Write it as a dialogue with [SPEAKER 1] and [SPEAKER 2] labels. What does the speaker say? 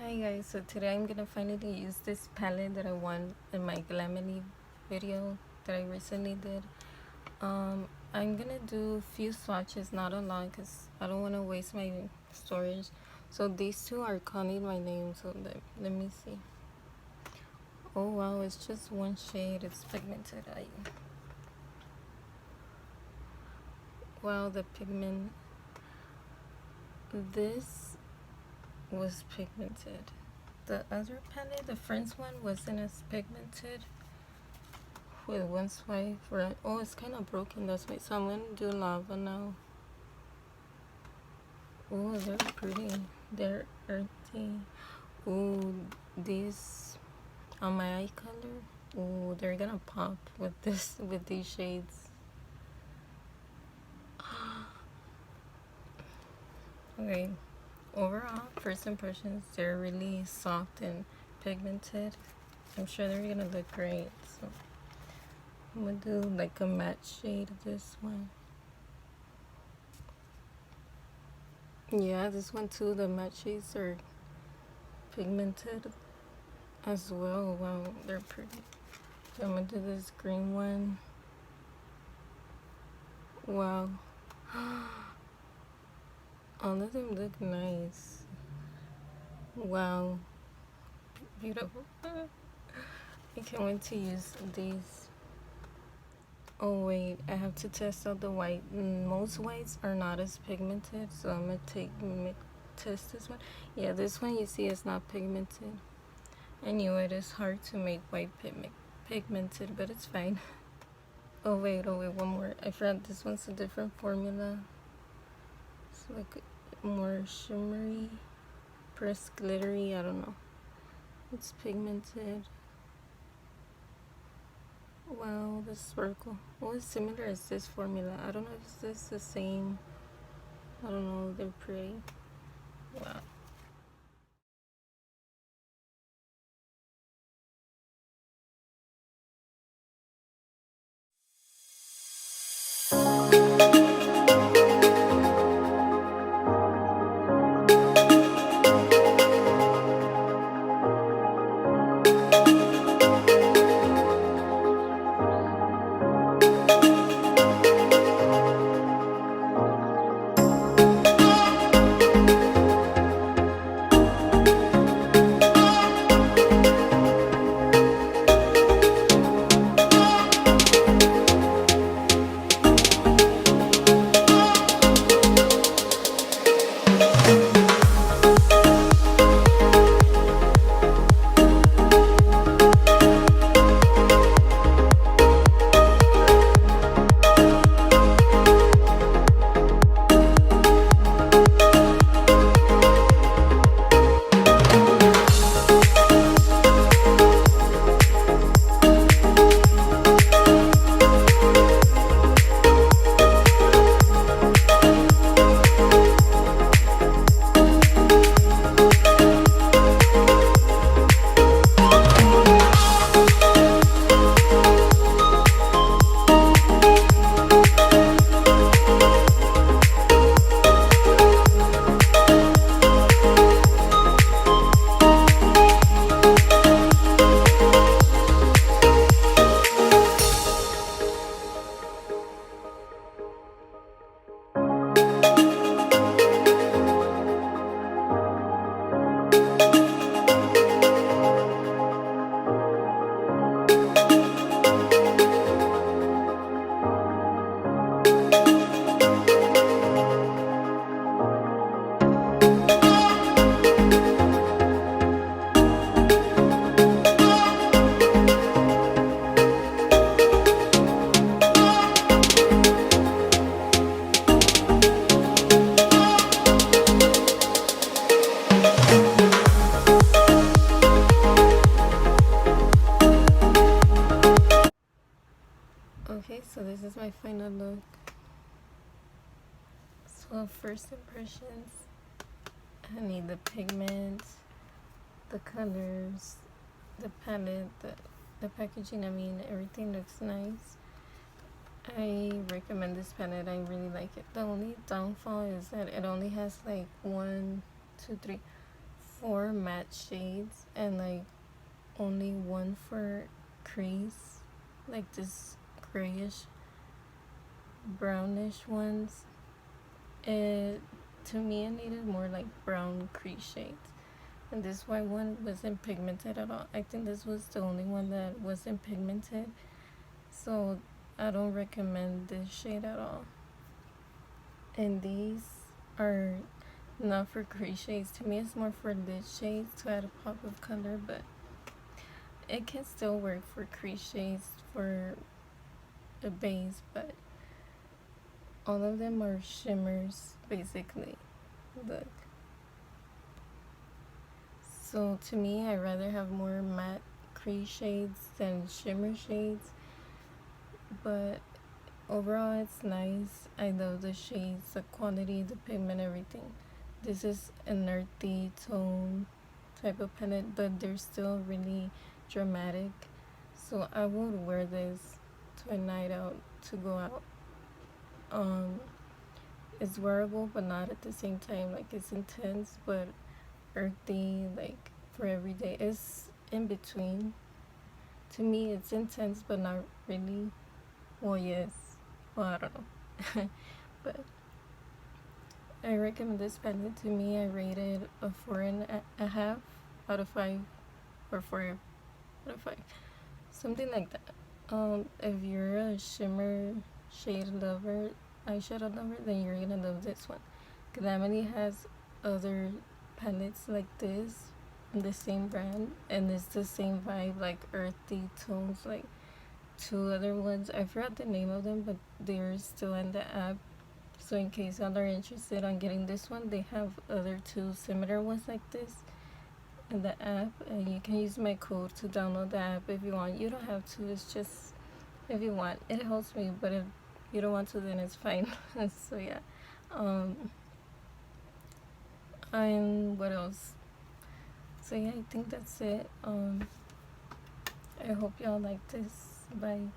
[SPEAKER 1] Hi guys, so today I'm gonna finally use this palette that I won in my glamily video that I recently did. I'm gonna do a few swatches, not a lot, because I don't want to waste my storage. So these two are calling my name, so let me see. Oh wow, it's just one shade, it's pigmented. Wow, the pigment, this was pigmented. The other palette, the French one, wasn't as pigmented. With one swipe, right? Oh, it's kind of broken, that's why. So I'm gonna do lava now. Oh, they're pretty. They're earthy. Oh, these on my eye color. Oh, they're gonna pop with these shades. Okay. Overall, first impressions, they're really soft and pigmented. I'm sure they're gonna look great. So I'm gonna do like a matte shade of this one. Yeah, this one too, the matte shades are pigmented as well. Wow, they're pretty. So I'm gonna do this green one. Wow. All of them look nice. Wow. Beautiful. I can't wait to use these. Oh wait, I have to test out the white. Most whites are not as pigmented, so I'm gonna test this one. Yeah, this one you see is not pigmented. I knew it is hard to make white pigmented, but it's fine. Oh wait, one more. I forgot this one's a different formula. It's like more shimmery, pressed glittery, I don't know. It's pigmented. Wow, the sparkle. Well, it's similar as this formula. I don't know if this is the same. I don't know, they're pretty. Wow. Okay, so this is my final look. So first impressions, I need the pigment, the colors, the palette, the packaging. I mean, everything looks nice. I recommend this palette. I really like it. The only downfall is that it only has like 1, 2, 3, 4 matte shades and like only one for crease, like this grayish brownish ones. To me, it needed more like brown crease shades, and this white one wasn't pigmented at all. I think this was the only one that wasn't pigmented, so I don't recommend this shade at all. And these are not for crease shades. To me, it's more for lid shades to add a pop of color, but it can still work for crease shades for a base. But all of them are shimmers, basically. Look. So to me, I rather have more matte crease shades than shimmer shades. But overall, it's nice. I love the shades, the quality, the pigment, everything. This is an earthy tone type of palette, but they're still really dramatic. So I would wear this to a night out, to go out. It's wearable, but not at the same time. Like, it's intense, but earthy, like for every day. It's in between. To me, it's intense, but not really. Well, yes. Well, I don't know. But I recommend this palette. To me, I rated a 4.5 out of 5, or 4 out of 5, something like that. If you're a shimmer shade lover, eyeshadow lover, then you're gonna love this one. Glamily has other palettes like this in the same brand, and it's the same vibe, like earthy tones, like 2 other ones. I forgot the name of them, but they're still in the app. So in case y'all are interested on getting this one, they have other 2 similar ones like this in the app, and you can use my code to download the app if you want. You don't have to, it's just if you want. It helps me, but if you don't want to, then it's fine. So yeah. And what else? So yeah, I think that's it. I hope y'all like this. Bye.